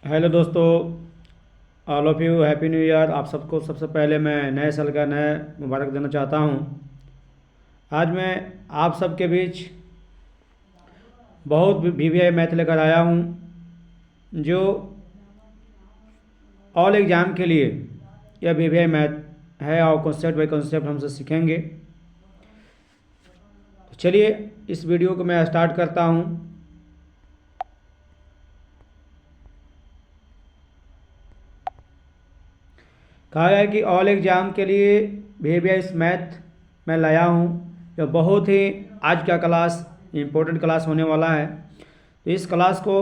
Hello दोस्तों, all of you happy new year. आप सबको सबसे पहले मैं नए साल का नया मुबारक देना चाहता हूँ। आज मैं आप सबके बीच बहुत वीवीआई मैथ लेकर आया हूँ जो ऑल एग्ज़ाम के लिए यह वीवीआई मैथ है और कॉन्सेप्ट बाई कॉन्सेप्ट हमसे सीखेंगे। तो चलिए इस वीडियो को मैं स्टार्ट करता हूँ। कहा गया है कि ऑल एग्ज़ाम के लिए वीवीआई मैथ मैं लाया हूँ। यह बहुत ही आज का क्लास इम्पोर्टेंट क्लास होने वाला है। तो इस क्लास को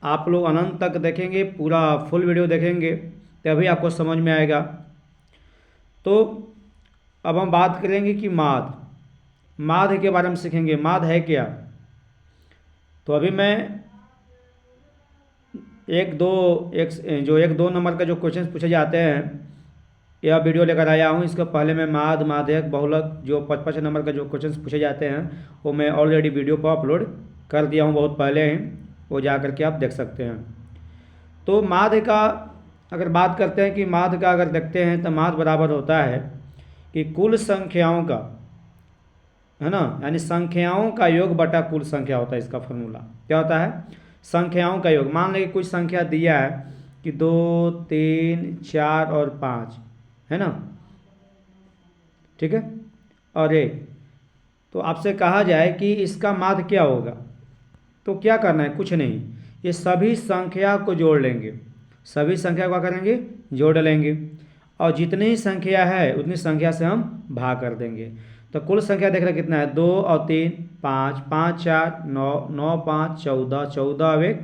आप लोग अनंत तक देखेंगे, पूरा फुल वीडियो देखेंगे तभी आपको समझ में आएगा। तो अब हम बात करेंगे कि माध्य के बारे में सीखेंगे। माध्य है क्या? तो अभी मैं एक दो नंबर का जो क्वेश्चन पूछे जाते हैं यह वीडियो लेकर आया हूँ। इसके पहले मैं माध्यक बहुलक जो 55 नंबर का जो क्वेश्चन पूछे जाते हैं वो मैं ऑलरेडी वीडियो पर अपलोड कर दिया हूँ बहुत पहले ही, वो जा करके आप देख सकते हैं। तो माध्य का अगर बात करते हैं कि माध्य का अगर देखते हैं तो माध्य बराबर होता है कि कुल संख्याओं का, है ना, यानी संख्याओं का योग बटा कुल संख्या होता है। इसका फॉर्मूला क्या होता है? संख्याओं का योग। मान लें कि कुछ संख्या दिया है कि 2, 3, 4 और 5, है ना, ठीक है, और 1। तो आपसे कहा जाए कि इसका माध्य क्या होगा, तो क्या करना है? कुछ नहीं, ये सभी संख्या को जोड़ लेंगे। सभी संख्या को क्या करेंगे? जोड़ लेंगे, और जितनी ही संख्या है उतनी संख्या से हम भाग कर देंगे। तो कुल संख्या देख रहे कितना है? 2 और 3 5, 5 4 9, 9 5 14, 14 और 1,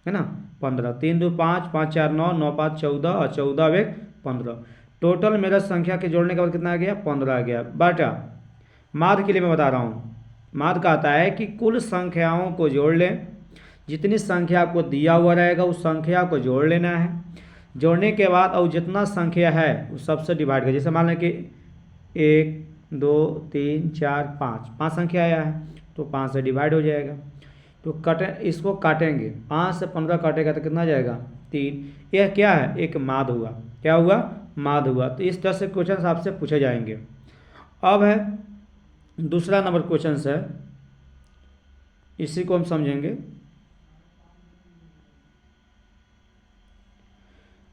है ना, 15। 3 2 5, 5 4 9, 9 5 14 और 14 और 1 15। टोटल मेरा संख्या के जोड़ने के बाद कितना आ गया? 15 आ गया। बटा माध्य के लिए मैं बता रहा हूँ। माध्य कहता है कि कुल संख्याओं को जोड़ लें, जितनी संख्या आपको दिया हुआ रहेगा उस संख्या को जोड़ लेना है। जोड़ने के बाद और जितना संख्या है उस सबसे डिवाइड कर। जैसे मान लें कि 1 2 3 4 5, 5 संख्या आया है तो 5 से डिवाइड हो जाएगा। तो इसको काटेंगे, 5 से 15 काटेगा तो कितना जाएगा? 3। यह क्या है? एक माध्य हुआ। क्या हुआ? माध्य हुआ। तो इस तरह से क्वेश्चन आपसे पूछे जाएंगे। अब है दूसरा नंबर क्वेश्चन है, इसी को हम समझेंगे।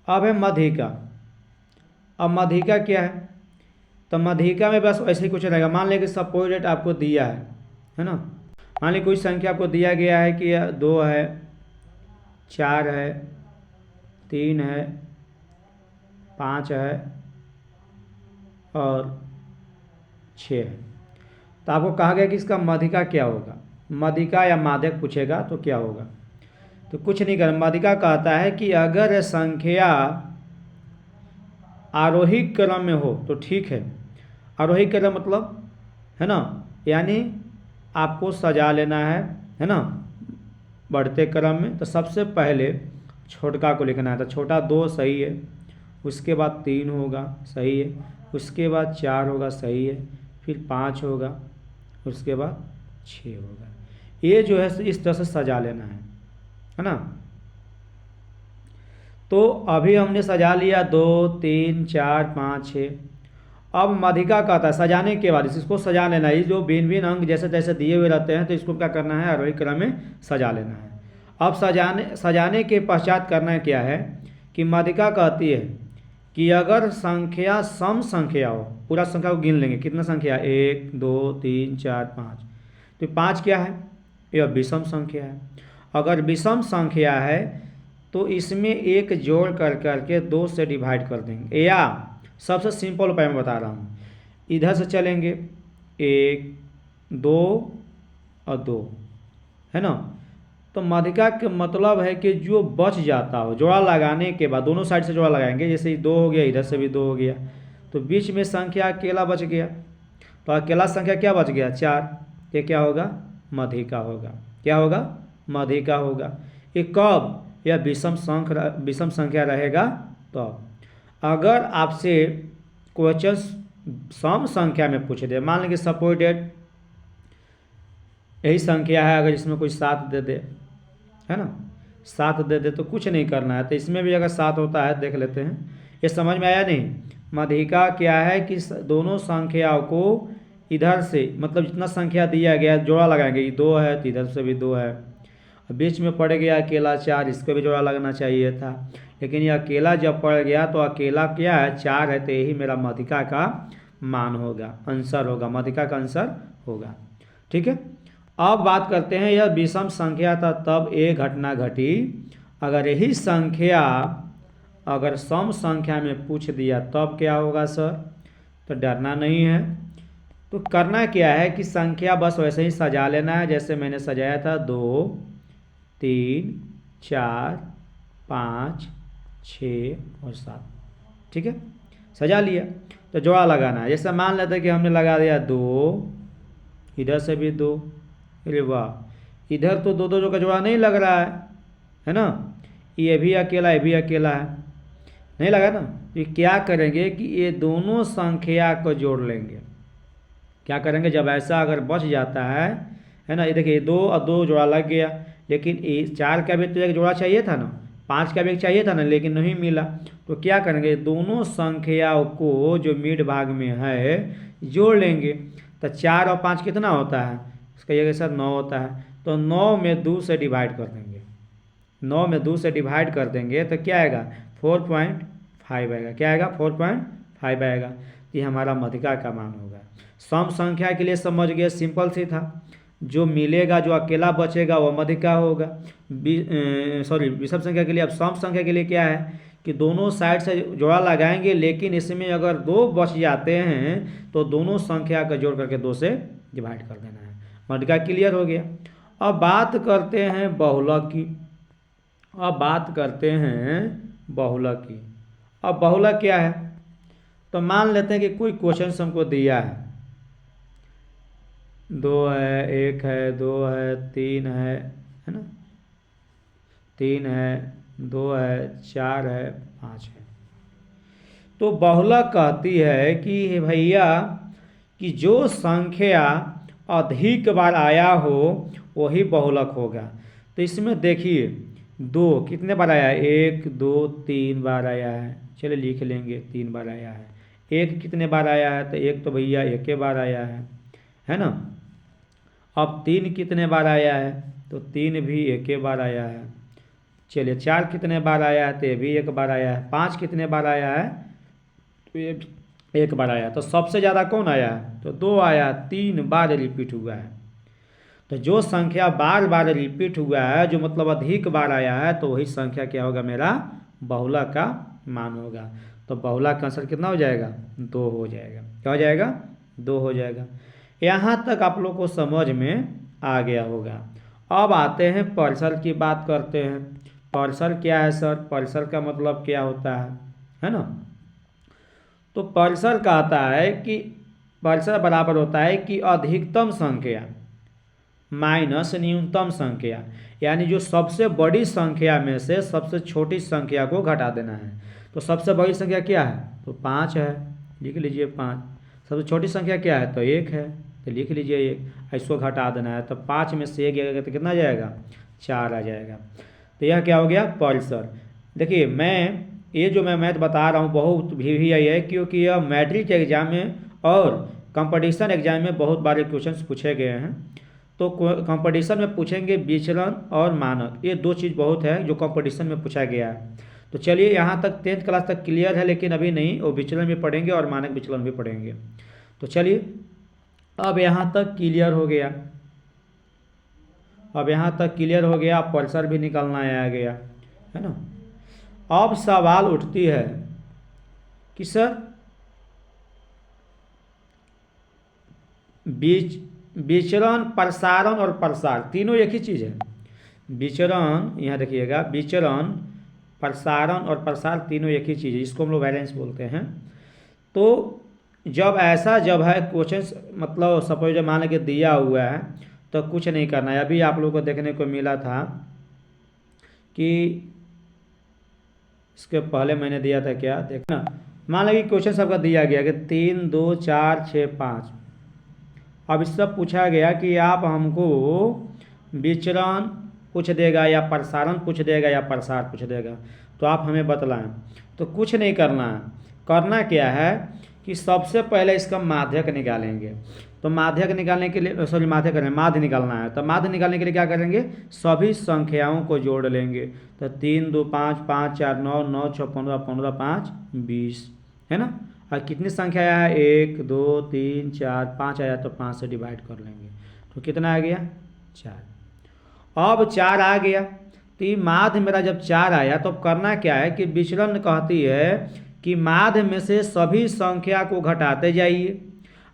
अब है मध्यिका। अब मध्यिका क्या है? तो मध्यिका में बस ऐसे ही कुछ रहेगा। मान लें कि सपोज डेट आपको दिया है ना, मान लीजिए कोई संख्या आपको दिया गया है कि 2 है, 4 है, 3 है, 5 है और 6 है। तो आपको कहा गया कि इसका मध्यिका क्या होगा। मध्यिका या माध्यक पूछेगा तो क्या होगा? तो कुछ नहीं कर, मध्यिका कहता है कि अगर संख्या आरोही क्रम में हो तो ठीक है। आरोही क्रम मतलब, है ना, यानी आपको सजा लेना है ना, बढ़ते क्रम में। तो सबसे पहले छोटका को लिखना है। तो छोटा 2 सही है, उसके बाद 3 होगा, सही है, उसके बाद 4 होगा, सही है, फिर 5 होगा, उसके बाद 6 होगा। ये जो है इस तरह से सजा लेना है ना। तो अभी हमने सजा लिया 2 3 4 5 6। अब मध्यिका कहता है सजाने के बाद इसको सजा लेना है। जो भिन्न भिन्न अंक जैसे तैसे दिए हुए रहते हैं तो इसको क्या करना है? आरोही क्रम में सजा लेना है। अब सजाने के पश्चात करना क्या है कि मध्यिका कहती है कि अगर संख्या सम संख्या हो, पूरा संख्या को गिन लेंगे, कितना संख्या? 1 2 3 4 5। तो 5 क्या है? यह विषम संख्या है। अगर विषम संख्या है तो इसमें एक जोड़ कर करके 2 से डिवाइड कर देंगे। या सबसे सिंपल उपाय मैं बता रहा हूँ, इधर से चलेंगे 1 2 और 2, है ना। तो मध्यिका का मतलब है कि जो बच जाता हो जोड़ा लगाने के बाद, दोनों साइड से जोड़ा लगाएंगे। जैसे 2 हो गया, इधर से भी 2 हो गया, तो बीच में संख्या अकेला बच गया। तो अकेला संख्या क्या बच गया? 4। ये क्या होगा? मध्यिका होगा। क्या होगा? मध्यिका होगा। ये कब? यह विषम संख्या रहेगा तो। अगर आपसे क्वेश्चन सम संख्या में पूछ दे, मान लेंगे सपोज डेट यही संख्या है, अगर इसमें कोई 7 दे दे, है ना, 7 दे दे तो कुछ नहीं करना है। तो इसमें भी अगर 7 होता है देख लेते हैं। ये समझ में आया नहीं? मध्यिका क्या है कि दोनों संख्याओं को इधर से मतलब जितना संख्या दिया गया जोड़ा लगाएंगे। ये 2 है तो इधर से भी 2 है। बीच में पड़ गया अकेला 4, इसको भी जोड़ा लगना चाहिए था, लेकिन ये अकेला जब पड़ गया तो अकेला क्या है 4 है, तो यही मेरा मध्यिका का मान होगा, आंसर होगा, मध्यिका का आंसर होगा। ठीक है। अब बात करते हैं, यह विषम संख्या था तब एक घटना घटी। अगर यही संख्या अगर सम संख्या में पूछ दिया तब क्या होगा सर? तो डरना नहीं है। तो करना क्या है कि संख्या बस वैसे ही सजा लेना है जैसे मैंने सजाया था, 2 3 4 5 6 और 7। ठीक है, सजा लिया। तो जोड़ा लगाना है। जैसे मान लेते हैं कि हमने लगा दिया 2, इधर से भी 2, अरे वाह, इधर तो 2 2 का जोड़ा नहीं लग रहा है ना? ये भी अकेला, ये भी अकेला है, नहीं लगा ना? तो क्या करेंगे कि ये दोनों संख्या को जोड़ लेंगे। क्या करेंगे, जब ऐसा अगर बच जाता है ना, ये देखिए 2 और 2 जोड़ा लग गया, लेकिन 4 का भी तो एक जोड़ा चाहिए था ना, 5 का भी एक चाहिए था ना, लेकिन नहीं मिला। तो क्या करेंगे, दोनों संख्याओं को जो मिड भाग में है जोड़ लेंगे। तो 4 और 5 कितना होता है? इसका ये सर 9 होता है। तो 9 में 2 से डिवाइड कर देंगे, 9 में 2 से डिवाइड कर देंगे तो क्या आएगा 4.5 आएगा। क्या आएगा 4.5 आएगा। ये हमारा मध्यिका का मान होगा। सम संख्या के लिए समझ गए, सिंपल सी था। जो मिलेगा, जो अकेला बचेगा वो मध्यिका होगा। विषम संख्या के लिए, अब सम संख्या के लिए क्या है कि दोनों साइड से जोड़ा लगाएंगे, लेकिन इसमें अगर 2 बच जाते हैं तो दोनों संख्या का जोड़ करके 2 से डिवाइड कर देना है। मध्यिका क्लियर हो गया। अब बात करते हैं बहुलक की। अब बात करते हैं बहुलक की। अब बहुलक क्या है? तो मान लेते हैं कि कोई क्वेश्चन हमको दिया है, 2 है, 1 है, 2 है, 3 है ना, 3 है, 2 है, 4 है, 5 है। तो बहुलक कहती है कि भैया कि जो संख्या अधिक बार आया हो वही बहुलक होगा। तो इसमें देखिए 2 कितने बार आया है? 1 2 3 बार आया है। चलिए लिख लेंगे 3 बार आया है। 1 कितने बार आया है? तो 1 तो भैया 1 बार आया है ना। अब 3 कितने बार आया है? तो 3 भी 1 बार आया है। चलिए 4 कितने बार आया है? तो ये भी 1 बार आया है। 5 कितने बार आया है? तो ये 1 बार आया। तो सबसे ज़्यादा कौन आया है? तो 2 आया, 3 बार रिपीट हुआ है। तो जो संख्या बार बार रिपीट हुआ है, जो मतलब अधिक बार आया है, तो वही संख्या क्या होगा? मेरा बहुलक का मान होगा। तो बहुलक का आंसर कितना हो जाएगा? 2 हो जाएगा। क्या हो जाएगा? 2 हो जाएगा। यहाँ तक आप लोग को समझ में आ गया होगा। अब आते हैं पार्शल की बात करते हैं। पार्शल क्या है सर? पार्शल का मतलब क्या होता है ना? तो पार्शल कहता है कि पार्शल बराबर होता है कि अधिकतम संख्या माइनस न्यूनतम संख्या, यानी जो सबसे बड़ी संख्या में से सबसे छोटी संख्या को घटा देना है। तो सबसे बड़ी संख्या क्या है? तो 5 है, लिख लीजिए 5। सबसे छोटी संख्या क्या है? तो 1 है, तो लिख लीजिए 1। इसको घटा देना है, तो 5 में से 1 गया तो कितना जाएगा? 4 आ जाएगा। तो यह क्या हो गया? पार्शल। देखिए ये जो मैं मैथ बता रहा हूँ बहुत भी आई है, क्योंकि यह मैट्रिक एग्जाम में और कंपटीशन एग्जाम में बहुत बारे क्वेश्चन पूछे गए हैं। तो कंपटीशन में पूछेंगे विचलन और मानक, ये 2 चीज़ बहुत है जो कंपटीशन में पूछा गया है। तो चलिए यहाँ तक 10th क्लास तक क्लियर है, लेकिन अभी नहीं, वो विचलन भी पढ़ेंगे और मानक विचलन भी पढ़ेंगे। तो चलिए अब यहाँ तक क्लियर हो गया। अब यहाँ तक क्लियर हो गया, पार्शल भी निकालना आ गया है ना। अब सवाल उठती है कि सर विचरण, प्रसारण और प्रसार तीनों एक ही चीज़ है। विचरण, यहाँ देखिएगा, विचरण, प्रसारण और प्रसार तीनों एक ही चीज़ है, इसको हम लोग वैलेंस बोलते हैं। तो जब है क्वेश्चन, मतलब सपोज मान के दिया हुआ है तो कुछ नहीं करना है। अभी आप लोगों को देखने को मिला था कि इसके पहले मैंने दिया था, क्या देखना, मान लीजिए क्वेश्चन सबका दिया गया कि 3 2 4 6 5। अब इससे पूछा गया कि आप हमको विचरण पूछ देगा या प्रसारण पूछ देगा या प्रसार पूछ देगा, तो आप हमें बतलाएं। तो कुछ नहीं करना है, करना क्या है कि सबसे पहले इसका माध्यक निकालेंगे। तो माध्यक निकालने के लिए माध्यक करें, माध्य निकालना है। तो माध्य निकालने के लिए क्या करेंगे, सभी संख्याओं को जोड़ लेंगे। तो 3 2 5 5 4 9 9 6 15 15 5 20 है ना। और कितनी संख्या आया है, 1 2 3 4 5 आया, तो 5 से डिवाइड कर लेंगे। तो कितना आ गया, 4। अब 4 आ गया, तो ये माध्य मेरा जब 4 आया तो करना क्या है कि विचलन कहती है कि माध्य में से सभी संख्या को घटाते जाइए,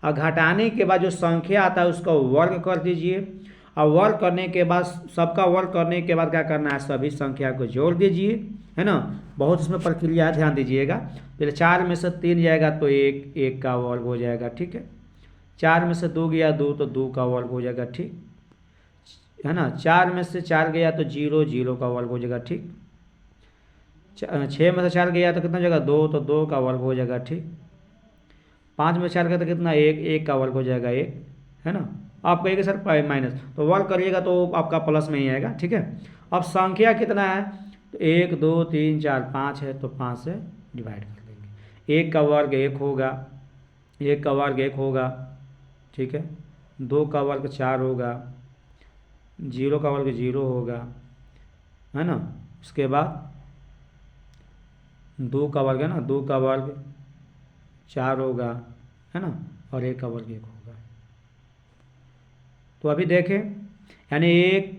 और घटाने के बाद जो संख्या आता है उसका वर्ग कर दीजिए, और वर्ग करने के बाद सबका वर्ग करने के बाद क्या करना है, सभी संख्या को जोड़ दीजिए, है ना। बहुत इसमें प्रक्रिया है, ध्यान दीजिएगा। पहले 4 में से 3 जाएगा तो 1 का वर्ग हो जाएगा, ठीक है। 4 में से 2 गया 2 तो 2 का वर्ग हो जाएगा, ठीक है ना। 4 में से 4 गया तो 0 0 का वर्ग हो जाएगा, ठीक। 6 में से 4 गया तो कितना हो जाएगा, 2 तो 2 का वर्ग हो जाएगा, ठीक। 5 में 4 गया तो कितना, 1 का वर्ग हो जाएगा, 1 है ना। आपको एक सर माइनस, तो वर्ग करिएगा तो आपका प्लस में ही आएगा, ठीक है। अब संख्या कितना है, तो 1 2 3 4 5 है, तो 5 से डिवाइड कर देंगे। 1 का वर्ग 1 होगा, 1 का वर्ग 1 होगा, ठीक है। 2 का वर्ग 4 होगा, 0 का वर्ग 0 होगा, है ना। उसके बाद 2 का वर्ग है ना, 2 का वर्ग 4 होगा, है ना, और 1 का वर्ग 1 होगा। तो अभी देखें, यानी 1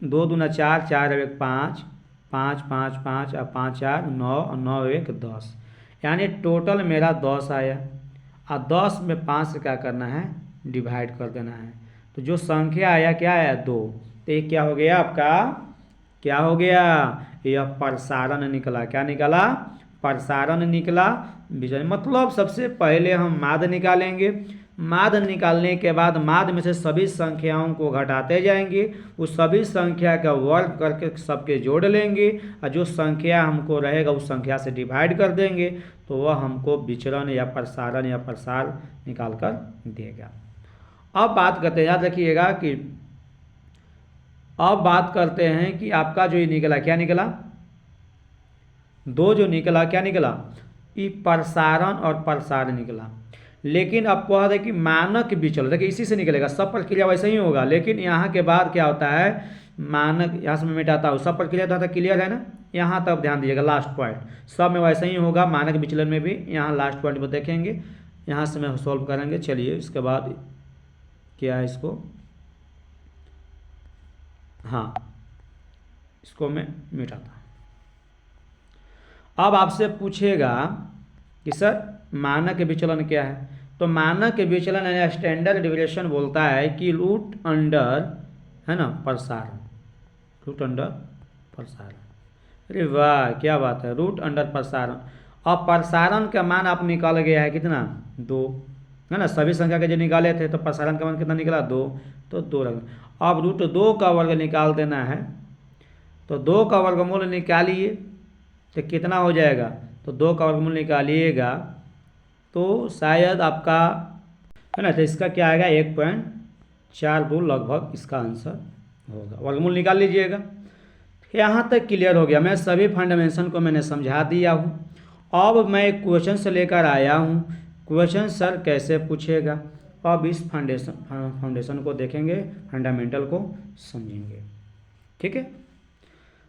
2 दूना 4 4 1 5 5 5 5 और 5 4 9 और 9 1 10, यानी टोटल मेरा 10 आया। और 10 में 5 से क्या करना है, डिवाइड कर देना है। तो जो संख्या आया क्या आया, 2। तो ये क्या हो गया आपका, क्या हो गया, यह प्रसारण निकला। क्या निकला, प्रसारण निकला। मतलब सबसे पहले हम माध्य निकालेंगे, माध्य निकालने के बाद माध्य में से सभी संख्याओं को घटाते जाएंगे, उस सभी संख्या का वर्ग करके सबके जोड़ लेंगे, और जो संख्या हमको रहेगा उस संख्या से डिवाइड कर देंगे, तो वह हमको विचरण या प्रसारण या प्रसार निकाल कर देगा। अब बात करते हैं, याद रखिएगा कि अब बात करते हैं कि आपका जो ये निकला, क्या निकला, 2 जो निकला, क्या निकला, ये प्रसारण और प्रसार निकला। लेकिन अब कह दे कि मानक विचलन, देखिए इसी से निकलेगा, सब प्रक्रिया वैसे ही होगा, लेकिन यहाँ के बाद क्या होता है, मानक, यहाँ से मैं मिटाता हूँ, सब प्रक्रिया तो क्लियर है ना। यहाँ तक ध्यान दीजिएगा, लास्ट पॉइंट सब में वैसे ही होगा, मानक विचलन में भी। यहाँ लास्ट पॉइंट में देखेंगे, यहाँ से मैं सॉल्व करेंगे। चलिए इसके बाद क्या है, इसको हाँ, इसको मैं मिटाता हूँ। अब आपसे पूछेगा कि सर मानक विचलन क्या है, तो मानक विचलन यानी स्टैंडर्ड डिविएशन बोलता है कि रूट अंडर, है ना, प्रसारण, रूट अंडर प्रसारण। अरे वाह क्या बात है, रूट अंडर प्रसारण। अब प्रसारण का मान आप निकाल गया है कितना, 2, है ना। सभी संख्या के जो निकाले थे, तो प्रसारण का मान कितना निकला, 2, तो 2 रख। अब रूट 2 का वर्ग निकाल देना है, तो 2 का वर्गमूल निकालिए तो कितना हो जाएगा, तो 2 का वर्गमूल निकालिएगा तो शायद आपका, है ना, तो इसका क्या आएगा, 1.42 लगभग इसका आंसर होगा। वर्गमूल निकाल लीजिएगा। यहाँ तक क्लियर हो गया, मैं सभी फंडामेंटल को मैंने समझा दिया हूँ। अब मैं एक क्वेश्चन से लेकर आया हूँ, क्वेश्चन सर कैसे पूछेगा। अब इस फाउंडेशन को देखेंगे, फंडामेंटल को समझेंगे, ठीक है।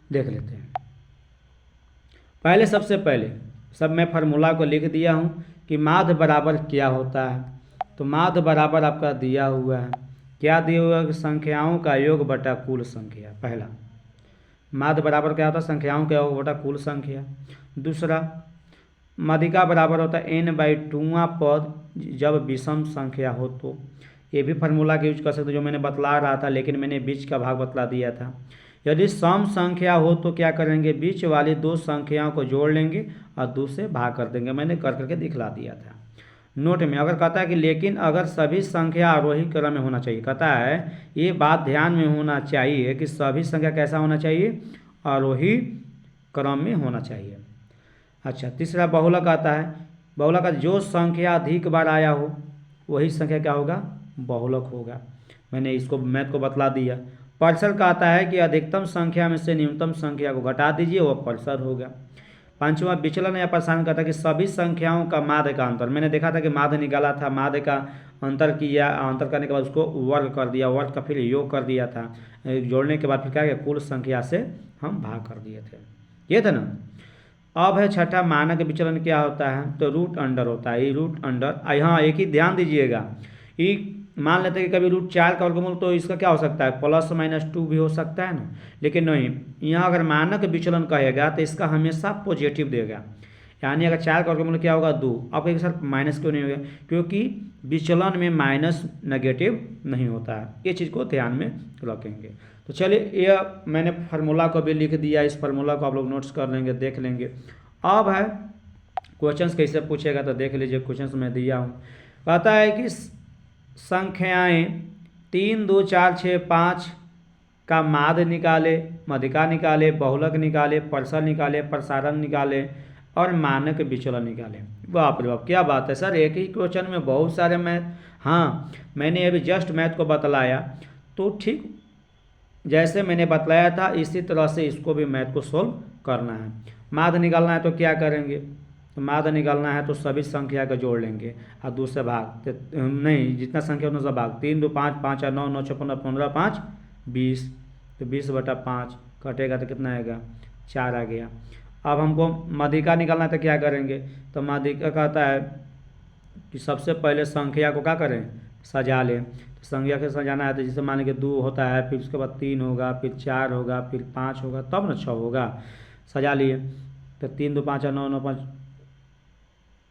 देख लेते हैं। पहले सबसे पहले सब मैं फार्मूला को लिख दिया हूँ कि माध्य बराबर क्या होता है। तो माध्य बराबर आपका दिया हुआ है, क्या दिया हुआ है, संख्याओं का योग बटा कुल संख्या। पहला माध्य बराबर क्या होता है, संख्याओं का योग बटा कुल संख्या। दूसरा माध्यिका बराबर होता है n/2वां पद जब विषम संख्या हो। तो ये भी फार्मूला का यूज कर सकते, जो मैंने बतला रहा था, लेकिन मैंने बीच का भाग बतला दिया था। यदि सम संख्या हो तो क्या करेंगे, बीच वाली 2 संख्याओं को जोड़ लेंगे और 2 से भाग कर देंगे, मैंने कर करके दिखला दिया था। नोट में अगर कहता है कि लेकिन अगर सभी संख्या आरोही क्रम में होना चाहिए, कहता है ये बात ध्यान में होना चाहिए कि सभी संख्या कैसा होना चाहिए, आरोही क्रम में होना चाहिए। अच्छा, तीसरा बहुलक आता है। बहुलक का जो संख्या अधिक बार आया हो वही संख्या क्या होगा, बहुलक होगा। मैंने इसको मैथ को बतला दिया। पर्सल कहता है कि अधिकतम संख्या में से न्यूनतम संख्या को घटा दीजिए, वह पर्सल होगा। पांचवा विचलन या प्रसारण कहता है कि सभी संख्याओं का माध्य का अंतर, मैंने देखा था कि माध्य निकाला था, माध्य का अंतर किया, अंतर करने के बाद उसको वर्ग कर दिया, वर्ग का फिर योग कर दिया था, जोड़ने के बाद फिर क्या किया, कुल संख्या से हम भाग कर दिए थे, ये था ना। अब है छठा, मानक विचलन क्या होता है, तो रूट अंडर होता है, ये रूट अंडर। यहाँ एक ही ध्यान दीजिएगा, ये मान लेते हैं कि कभी रूट 4 का वर्गमूल, तो इसका क्या हो सकता है, +-2 भी हो सकता है ना, लेकिन नहीं, यहाँ अगर मानक विचलन कहेगा तो इसका हमेशा पॉजिटिव देगा, यानी अगर 4 का वर्गमूल क्या होगा, 2। आपको एक सर माइनस क्यों नहीं होगा, क्योंकि विचलन में माइनस नेगेटिव नहीं होता है, ये चीज़ को ध्यान में रखेंगे। तो चलिए, ये मैंने फार्मूला को भी लिख दिया, इस फार्मूला को आप लोग नोट्स कर लेंगे, देख लेंगे। अब है क्वेश्चंस कैसे पूछेगा, तो देख लीजिए, क्वेश्चंस मैं दिया हूँ। कहता है कि संख्याएं 3, 2, 4, 6, 5 का माध्य निकाले, मध्यिका निकाले, बहुलक निकाले, पर्सल निकाले, प्रसारण निकाले और मानक विचलन निकाले। बाप रे बाप, क्या बात है सर, एक ही क्वेश्चन में बहुत सारे मैथ। हाँ, मैंने अभी जस्ट मैथ को बतलाया, तो ठीक जैसे मैंने बतलाया था इसी तरह से इसको भी मैथ को सोल्व करना है। माध्य निकालना है तो क्या करेंगे, तो माध्य निकालना है तो सभी संख्या का जोड़ लेंगे और 2 से भाग, नहीं, जितना संख्या उतना से भाग, 3, 2, 5, 5 और 9, 9, 6, 15, 15, 5, 20, तो 20/5 कटेगा तो कितना आएगा, 4 आ गया। अब हमको मध्यिका निकालना है तो क्या करेंगे, तो मध्यिका कहता है कि सबसे पहले संख्या को क्या करें, सजा लें। तो संख्या के सजाना है तो जैसे मान लीजिए 2 होता है, फिर उसके बाद 3 होगा, फिर 4 होगा, फिर 5 होगा, तब ना 6 होगा। सजा लिए तो 3, 2, 5 और 9, 9, 5,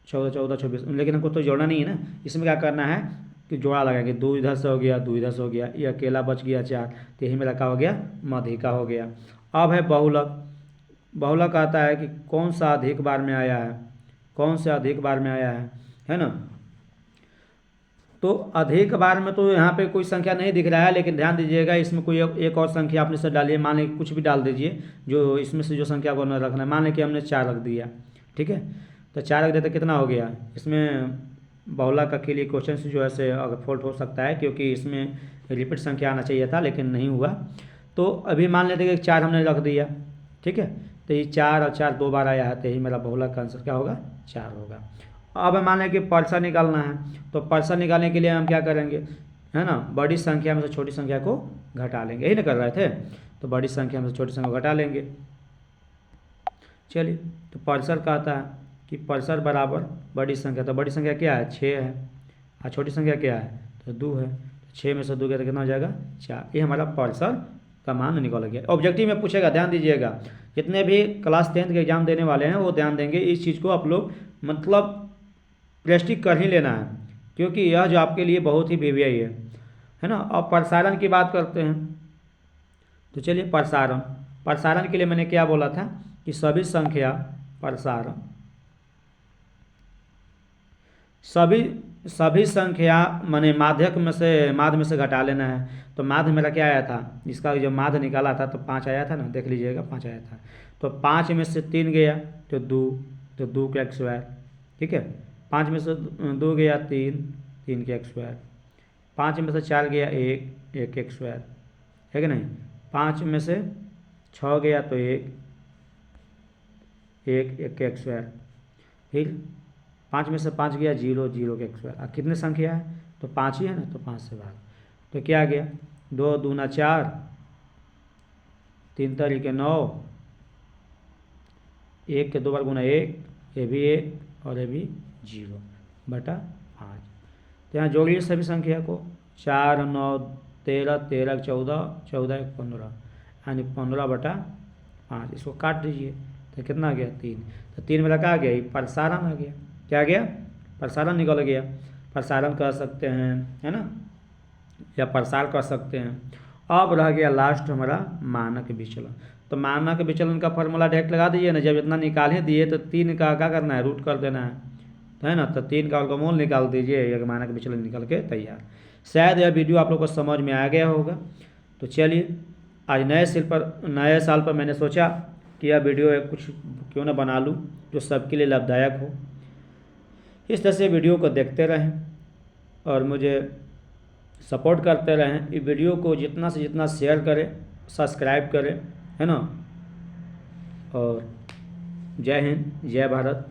14, 14, 24, लेकिन हमको तो जोड़ना नहीं है ना, इसमें क्या करना है कि जोड़ा लगाएंगे, 2 इधर से हो गया, 2 इधर से हो गया, ये अकेला बच गया 4, तो यही मेरा क्या हो गया, मध्यिका हो गया। अब है बहुलक। बहुलक आता है कि कौन सा अधिक बार में आया है, कौन सा अधिक बार में आया है ना। तो अधिक बार में तो यहाँ पे कोई संख्या नहीं दिख रहा है, लेकिन ध्यान दीजिएगा, इसमें कोई एक और संख्या आपने से डालिए, मान लीजिए कुछ भी डाल दीजिए, जो इसमें से जो संख्या को न रखना है, मान लीजिए कि हमने 4 रख दिया, ठीक है, तो 4 रख दिया तो कितना हो गया, इसमें बहुलक के लिए क्वेश्चन जो है से अगर फॉल्ट हो सकता है, क्योंकि इसमें रिपीट संख्या आना चाहिए था, लेकिन नहीं हुआ। तो अभी मान लेते हैं कि 4 हमने रख दिया, ठीक है, तो ये 4 और 4 2 बार आया है, तो यही मेरा बहुलक का आंसर क्या होगा, 4 होगा। अब मान लें कि पर्सा निकालना है, तो पर्सा निकालने के लिए हम क्या करेंगे, है ना, बड़ी संख्या में से छोटी संख्या को घटा लेंगे, यही ना कर रहे थे, तो बड़ी संख्या में से छोटी संख्या को घटा लेंगे। चलिए, तो पर्सर कहता है कि पर्सर बराबर बड़ी संख्या, तो बड़ी संख्या क्या है, 6 है, और छोटी संख्या क्या है, तो 2 है, तो 6 में से 2 गया तो कितना हो जाएगा, 4। ये हमारा पर्सर का मान निकल गया। ऑब्जेक्टिव में पूछेगा, ध्यान दीजिएगा, जितने भी क्लास 10th के एग्जाम देने वाले हैं वो ध्यान देंगे, इस चीज़ को आप लोग मतलब प्रेस्टिक कर ही लेना है, क्योंकि यह जो आपके लिए बहुत ही वीवीआई है ना। अब प्रसारण की बात करते हैं, तो चलिए प्रसारण के लिए मैंने क्या बोला था कि सभी संख्या प्रसारण, सभी संख्या माने माध्यक में से, माध्य में से घटा लेना है। तो माध्य मेरा क्या आया था, इसका जब माध्य निकाला था तो 5 आया था ना, देख लीजिएगा 5 आया था, तो 5 में से 3 गया तो 2, तो 2 का स्क्वायर, ठीक है, 5 में से 2 गया 3, 3 का स्क्वायर, 5 में से 4 गया 1, 1 का स्क्वायर, है कि नहीं, 5 में से 6 गया तो 1, 1 का स्क्वायर, फिर 5 में से 5 गया 0, 0 का स्क्वायर। अब कितने संख्या है, तो 5 ही है ना, तो 5 से भाग, तो क्या गया, 2 दूना 4, 3 तरीके 9, 1 के 2 बार गुना 1, ये भी 1 और ये भी 0/5। तो यहाँ जोड़िए सभी संख्या को, 4, 9, 13, 13, 14, 14, 15, यानी 15/5। इसको काट दीजिए तो कितना आ गया, 3। तो 3 मेरा क्या आ गया, प्रसारण आ गया, क्या आ गया, प्रसारण निकल गया। प्रसारण कर सकते हैं, है ना, या प्रसार कर सकते हैं। अब रह गया लास्ट हमारा मानक विचलन। तो मानक विचलन का फॉर्मूला डायरेक्ट लगा दीजिए ना, जब इतना निकाल ही दिए तो 3 का क्या करना है, रूट कर देना है ना, तो 3 का वर्गमूल निकाल दीजिए, यह मानक विचलन निकल के तैयार। शायद यह वीडियो आप लोग को समझ में आ गया होगा। तो चलिए, आज नए साल पर मैंने सोचा कि यह वीडियो कुछ क्यों ना बना लूँ जो सबके लिए लाभदायक हो। इस तरह से वीडियो को देखते रहें और मुझे सपोर्ट करते रहें। इस वीडियो को जितना से जितना शेयर करें, सब्सक्राइब करें, है ना। और जय हिंद, जय भारत।